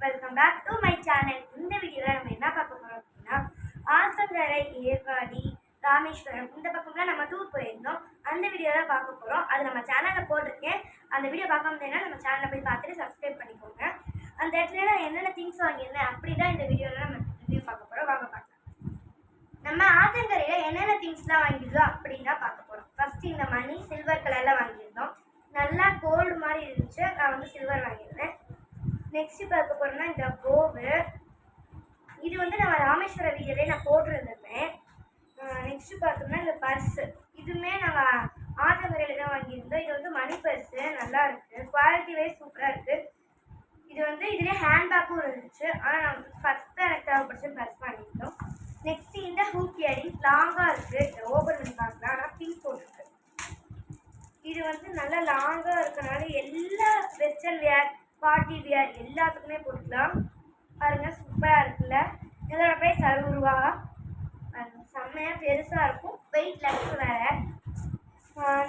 Welcome back to my channel. இந்த வீடியோவில் நம்ம என்ன பார்க்க போகிறோம் அப்படின்னா, ஆத்தங்கரை, ஏர்வாடி, ராமேஸ்வரம் இந்த பக்கம்லாம் நம்ம டூர் போயிருந்தோம். அந்த வீடியோவில் பார்க்க போகிறோம். அது நம்ம சேனலில் போட்டிருக்கேன். அந்த வீடியோ பார்க்க முடியும்னா நம்ம சேனலில் போய் பார்த்துட்டு சப்ஸ்கிரைப் பண்ணிக்கோங்க. அந்த இடத்துல நான் என்னென்ன திங்ஸ் வாங்கியிருந்தேன் அப்படி தான் இந்த வீடியோவில் நம்ம ரிவ்யூ பார்க்க போகிறோம். வாங்க பார்க்கலாம். நம்ம ஆத்தங்கரையில் என்னென்ன திங்ஸ்லாம் வாங்கியிருந்தோம் அப்படின்னு தான் பார்க்க போகிறோம். ஃபஸ்ட்டு இந்த மணி சில்வர் கலரில் வாங்கியிருந்தோம். நல்லா கோல்டு மாதிரி இருந்துச்சு. நான் வந்து சில்வர் வாங்கியிருந்தேன். நெக்ஸ்ட் பார்க்க போறோம்னா இந்த கோவு. இது வந்து நம்ம ராமேஸ்வர வீடியோலே நான் போட்டிருந்திருப்பேன். நெக்ஸ்ட் பார்த்தோம்னா இந்த பர்ஸு. இதுவுமே நாங்கள் ஆத்தங்கரையில் தான் வாங்கியிருந்தோம். இது வந்து மணி பர்ஸு, நல்லா இருக்குது. குவாலிட்டி வைஸ் சூப்பராக இருக்குது. இது வந்து இதுலேயே ஹேண்ட்பேக்கும் இருந்துச்சு. ஆனால் நான் ஃபர்ஸ்ட் தான் எனக்கு தேவைப்படுச்சு பர்ஸ் வாங்கியிருந்தோம். நெக்ஸ்ட் இந்த ஹூக் இயரிங் லாங்காக இருக்குது. இதை ஓப்பன் பண்ணி பார்க்கலாம். ஆனால் பிங்க் போட்டிருக்கு. இது வந்து நல்லா லாங்காக இருக்கனால எல்லா வெஸ்டர்ன் வேர், பார்ட்டி வியர் எல்லாத்துக்குமே போட்டுக்கலாம். பாருங்கள், சூப்பராக இருக்குல்ல. இதோட ப்ரைஸ் 60 ரூபா. செம்மையாக பெருசாக இருக்கும். வெயிட் லெஸ் வேறு.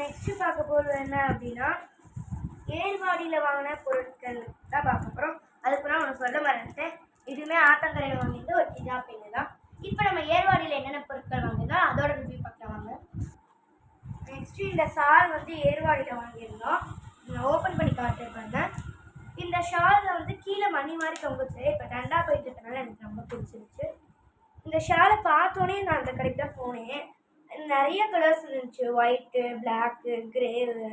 நெக்ஸ்ட்டு பார்க்க போகிறது என்ன அப்படின்னா, ஏர்வாடியில் வாங்கின பொருட்கள் தான் பார்க்க போகிறோம். அதுக்குன்னா ஒன்று சொல்ல மறந்துட்டேன். இதுவுமே ஆத்தங்கரையில் வாங்கிட்டு ஒரு கிஜா பெண்ணு தான். இப்போ நம்ம ஏர்வாடியில் என்னென்ன பொருட்கள் வாங்கியிருந்தோம் அதோட ரிவ்யூ பார்க்கலாம் வாங்க. நெக்ஸ்ட்டு இந்த ஷால் வந்து ஏர்வாடியில் வாங்கியிருந்தோம். நான் ஓப்பன் பண்ணி காட்டுறேன். இந்த ஷாலில் வந்து கீழே மணி மாதிரி தொங்குச்சு. இப்போ ரெண்டாக போயிட்டு இருக்கனால எனக்கு ரொம்ப பிடிச்சிருச்சு. இந்த ஷாலை பார்த்தோன்னே நான் அந்த கடைக்கு தான் போனேன். நிறைய கலர்ஸ் இருந்துச்சு. ஒயிட்டு, பிளாக்கு, கிரேவு,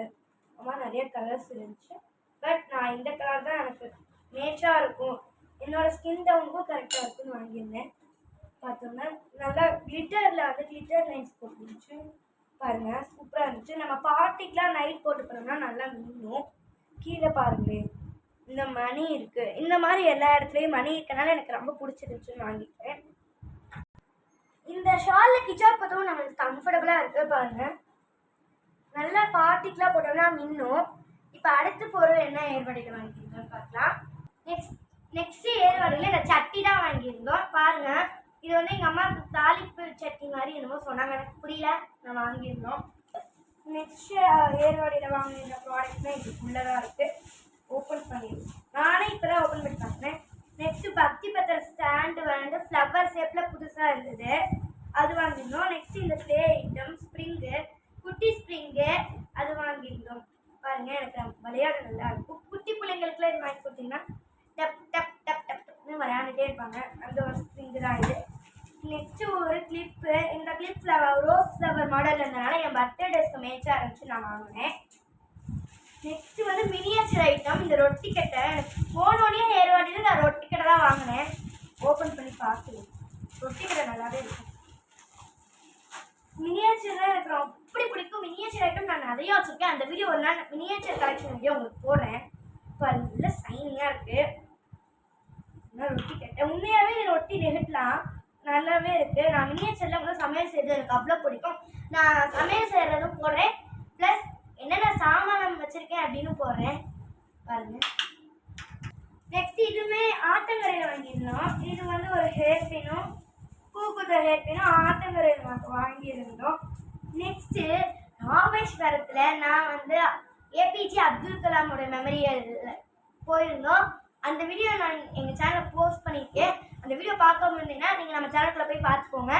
அம்மா நிறைய கலர்ஸ் இருந்துச்சு. பட் நான் இந்த கலர் தான் எனக்கு மேட்சாக இருக்கும், என்னோடய ஸ்கின் டவுனுக்கும் கரெக்டாக இருக்குன்னு வாங்கியிருந்தேன். பார்த்தோம்னா நல்லா கிளிட்டரில் வந்து கிளிட்டர் லைன்ஸ் போட்டுருந்துச்சு. பாருங்கள், சூப்பராக இருந்துச்சு. நம்ம பார்ட்டிக்கெலாம் நைட் போட்டுக்கிறோம்னா நல்லா மின்னும். கீழே பாருங்களேன், இந்த மணி இருக்குது. இந்த மாதிரி எல்லா இடத்துலையும் மணி இருக்கனால எனக்கு ரொம்ப பிடிச்சிருந்துச்சுன்னு வாங்கிட்டேன். இந்த ஷாலில் கிச்சாப் பார்த்தோம் நம்மளுக்கு கம்ஃபர்டபுளாக இருக்குது. பாருங்கள், நல்லா பார்ட்டிக்கெலாம் போட்டோம்னா மின்னும். இப்போ அடுத்த பொருள் என்ன ஏர்வாடியில் வாங்கியிருந்தோம்னு பார்க்கலாம். நெக்ஸ்ட்டு ஏர்வாடியில் இந்த சட்டி தான் வாங்கியிருந்தோம். பாருங்கள், இது வந்து எங்கள் அம்மாவுக்கு தாளிப்பு சட்னி மாதிரி என்னமோ சொன்னாங்க, எனக்கு புரியல. நான் வாங்கியிருந்தோம். நெக்ஸ்ட்டு ஏர்வாடியில் வாங்கியிருந்த ப்ராடக்ட்னா இதுக்குள்ளதான் இருக்குது. ஓப்பன் பண்ணிடுவோம். நானே இப்போ தான் ஓப்பன் பண்ணி பார்க்குறேன். நெக்ஸ்ட்டு பக்தி பத்திர ஸ்டாண்டு வந்து ஃப்ளவர் ஷேப்பில் புதுசாக இருந்தது, அது வாங்கியிருந்தோம். நெக்ஸ்ட்டு இந்த ப்ளே ஐட்டம் ஸ்ப்ரிங்கு, குட்டி ஸ்ப்ரிங்கு, அது வாங்கியிருந்தோம். பாருங்கள், எனக்கு விளையாட நல்லா இருக்கும். குட்டி பிள்ளைங்களுக்குலாம் இது வாங்கி கொடுத்தீங்கன்னா டப் டப் டப் டப்னு விளையாண்டுட்டே இருப்பாங்க. அந்த ஒரு ஸ்ப்ரிங்கு தான் இது. நெக்ஸ்ட்டு ஒரு கிளிப்பு. இந்த கிளிப் ரோஸ் ஃப்ளவர் மாடல் இருந்தனால என் பர்த்டேஸ்க்கு மேட்சாக இருந்துச்சு, நான் வாங்கினேன். நெக்ஸ்ட்டு வந்து மினியேச்சர் ஐட்டம். இந்த ரொட்டி கட்டை போனோடனே ஏர்வாடியில் நான் ரொட்டி கட்டை தான் வாங்கினேன். ஓப்பன் பண்ணி பார்க்கலாம். ரொட்டி கட்டை நல்லாவே இருக்கும். மினியேச்சர் தான் எனக்கு அப்படி பிடிக்கும். மினியேச்சர் ஐட்டம் நான் நிறையா வச்சுருக்கேன். அந்த வீடியோ ஒரு நாள் மினியேச்சர் கலெக்ஷன் வீடியோ உங்களுக்கு போடுறேன். இப்போ அது நல்ல சைனிங்காக இருக்குது. ரொட்டி கட்டை உண்மையாகவே ரொட்டி நெகட்டலாம் நல்லாவே இருக்குது. நான் மினியேச்சரில் கூட சமையல் செய்கிறது எனக்கு அவ்வளோ பிடிக்கும். நான் சமையல் செய்கிறதும் போடுறேன், ப்ளஸ் என்னென்ன சாமானம் வச்சுருக்கேன் அப்படின்னு போடுறேன். பாருங்கள். நெக்ஸ்ட் இதுவுமே ஆத்தங்கரையில் வாங்கியிருந்தோம். இது வந்து ஒரு ஹேர் பின்னும் பூக்குத்த ஹேர் பின்னும் ஆத்தங்கரையில் வாங்கியிருந்தோம். நெக்ஸ்ட்டு ராமேஸ்வரத்தில் நான் வந்து ஏபிஜே அப்துல் கலாமோட மெமரியல் போயிருந்தோம். அந்த வீடியோ நான் எங்கள் சேனலில் போஸ்ட் பண்ணியிருக்கேன். அந்த வீடியோ பார்க்க முடியுதுன்னா நீங்கள் நம்ம சேனலுக்குள்ளே போய் பார்த்துக்கோங்க.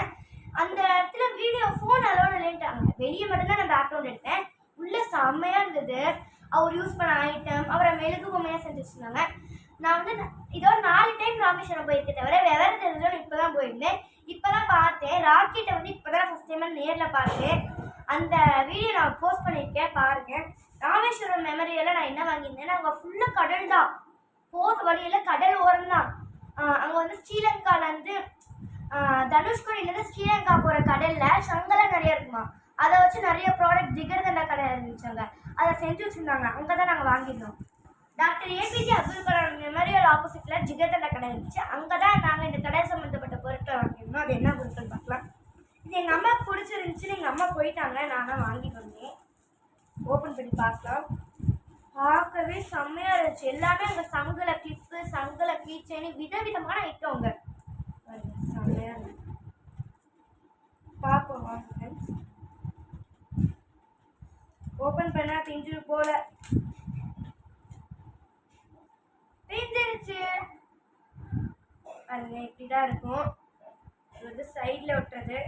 அந்த இடத்துல வீடியோ ஃபோன் அலோடு இல்லைன்ட்டாங்க. வெளியே மட்டும்தான் நான் பேக்ரவுண்ட் எடுத்தேன். உள்ளே செம்மையாக இருந்தது. அவர் யூஸ் பண்ண ஐட்டம், அவரை மெழுகு பொம்மையாக செஞ்சு வச்சுருந்தாங்க. நான் வந்து இதோட 4 டைம் ராமேஸ்வரம் போயிருக்கேன், தவிர விவரம் தெரிஞ்சோன்னு இப்போ தான் போயிருந்தேன். இப்போ தான் பார்த்தேன். ராக்கெட்டை வந்து இப்போ தான் ஃபஸ்ட் டைம் நேரில் பார்த்தேன். அந்த வீடியோ நான் போஸ்ட் பண்ணியிருக்கேன், பாருங்கள். ராமேஸ்வரம் மெமரியெல்லாம் நான் என்ன வாங்கியிருந்தேன்னா, அங்கே ஃபுல்லாக கடல் தான். போகிற வழியில் கடல் ஓரம் தான். அங்கே வந்து ஸ்ரீலங்காலேருந்து தனுஷ்கோடியிலேருந்து ஸ்ரீலங்கா போகிற கடலில் சங்கெல்லாம் நிறைய இருக்குமா, அதை வச்சு நிறைய ப்ராடக்ட் ஜிகர்தண்டா கடை இருந்துச்சாங்க, அதை செஞ்சு வச்சுருந்தாங்க. அங்கே தான் நாங்கள் வாங்கியிருந்தோம். Doctor APJ Abdul Kalam memorial ஆப்போசிட்டில் ஜிகர்தண்டா கடை இருந்துச்சு. அங்கே தான் நாங்கள் இந்த கடை சம்மந்தப்பட்ட பொருட்களை வாங்கியிருந்தோம். அது என்ன பொருட்கள் பார்க்கலாம். இது எங்கள் அம்மாவுக்கு பிடிச்சிருந்துச்சுன்னு எங்கள் அம்மா போயிட்டாங்க, நானும் வாங்கிட்டு வந்தேன். ஓப்பன் பண்ணி பார்க்கலாம். பார்க்கவே செம்மையாக இருந்துச்சு. எல்லாமே அங்கே சங்கல கிளிப்பு, சங்கல கீச்சைன்னு விதவிதமான ஐட்டம் அங்கே செம்மையாக இருந்துச்சு. பார்ப்போம் வாங்க ஃப்ரெண்ட்ஸ். ஓப்பன் பண்ணால் பிஞ்சு போல பிஞ்சிருச்சு. பாருங்க இப்படி தான் இருக்கும். இது வந்து சைடில் ஒட்டுறது.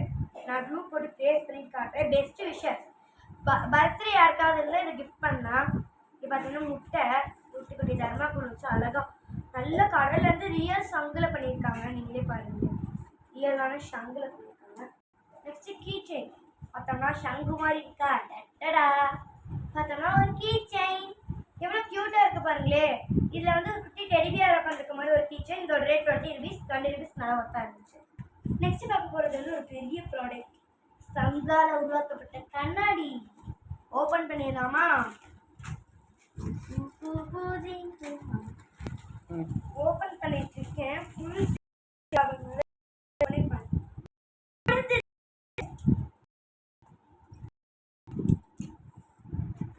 நான் ப்ளூ போட்டு பேஸ்ட் பண்ணி காட்டுறேன். Best wishes. பர்த்டே யாருக்காவது இருந்தால் இதை கிஃப்ட் பண்ணலாம். இது பார்த்தீங்கன்னா முட்டை குட்டி குட்டி தர்மாக்குள் வச்சு அழகாக நல்ல கடல்லேருந்து ரியல் சங்கில் பண்ணியிருக்காங்க. நீங்களே பாருங்கள், ரியலான சங்கில் பண்ணியிருக்காங்க. நெக்ஸ்ட்டு கீ செயின் பார்த்தோம்னா சங்கு மாதிரி இருக்கா. டட்டடா பார்த்தோம்னா ஒரு கீ செயின் எவ்வளோ க்யூட்டாக இருக்குது பாருங்களே. இதில் வந்து ஒரு குட்டி டெடிபியாக உட்காந்துருக்க மாதிரி ஒரு கீ செயின். இதோட ரேட் 20 rupees. 20 rupees நல்லா ஒர்த்தாக இருந்துச்சு. நெக்ஸ்ட் பார்க்க போகிறது வந்து ஒரு பெரிய ப்ராடக்ட். சங்கால உருவாக்கப்பட்ட கண்ணாடி. ஓப்பன் பண்ணிடலாமா? ஓப்பன் பண்ணிட்டு இருக்கேன். ஃபுல்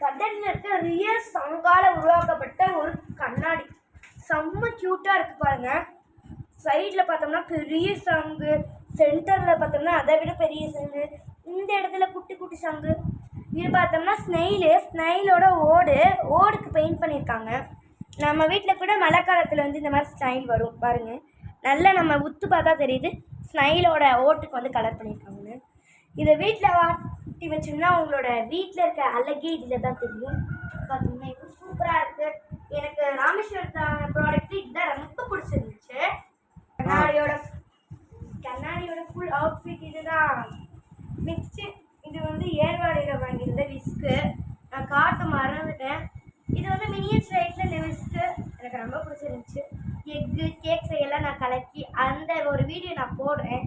கடல்ல இருக்க ரியல் சங்கால உருவாக்கப்பட்ட ஒரு கண்ணாடி. செம்ம க்யூட்டாக இருக்குது பாருங்க. சைடில் பார்த்தோம்னா பெரிய சங்கு, சென்டரில் பார்த்தோம்னா அதை விட பெரிய சங்கு, இந்த இடத்துல குட்டி குட்டி சங்கு. இது பார்த்தோம்னா ஸ்னைலோட ஓடுக்கு பெயிண்ட் பண்ணியிருக்காங்க. நம்ம வீட்டில் கூட மழை காலத்தில் வந்து இந்த மாதிரி ஸ்டைல் வரும் பாருங்கள். நல்லா நம்ம உத்து பார்த்தா தெரியுது ஸ்னைலோட ஓட்டுக்கு வந்து கலர் பண்ணியிருக்காங்கன்னு. இதை வீட்டில் வாட்டி வச்சோம்னா உங்களோட வீட்டில் இருக்க அழகே இதில் தான் தெரியும். பார்த்தீங்கன்னா இப்போ சூப்பராக இருக்குது. எனக்கு ராமேஸ்வரத்தான ப்ராடக்ட் இதுதான் ரொம்ப பிடிச்சிருந்துச்சு. கண்ணாடியோட ஃபுல் அவுட்ஃபிட் இதுதான். நெக்ஸ்ட்டு இது வந்து ஏர்வாடியில் வாங்கியிருந்த விஸ்க்கு. நான் காட்ட மறந்துட்டேன். இது வந்து மினியேச்சர் ரைட்டில் இந்த விஸ்க்கு எனக்கு ரொம்ப பிடிச்சிருந்துச்சு. எக்கு கேக் செய்யலாம் நான் கலக்கி அந்த ஒரு வீடியோ நான் போடுறேன்.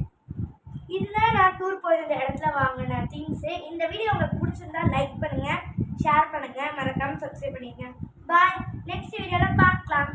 இதுதான் நான் டூர் போயிருந்த இடத்துல வாங்கின திங்ஸு. இந்த வீடியோ உங்களுக்கு பிடிச்சிருந்தா லைக் பண்ணுங்கள், ஷேர் பண்ணுங்கள், மறக்காமல் சப்ஸ்கிரைப் பண்ணிடுங்க. பாய். நெக்ஸ்ட் வீடியோவில் பார்க்கலாம்.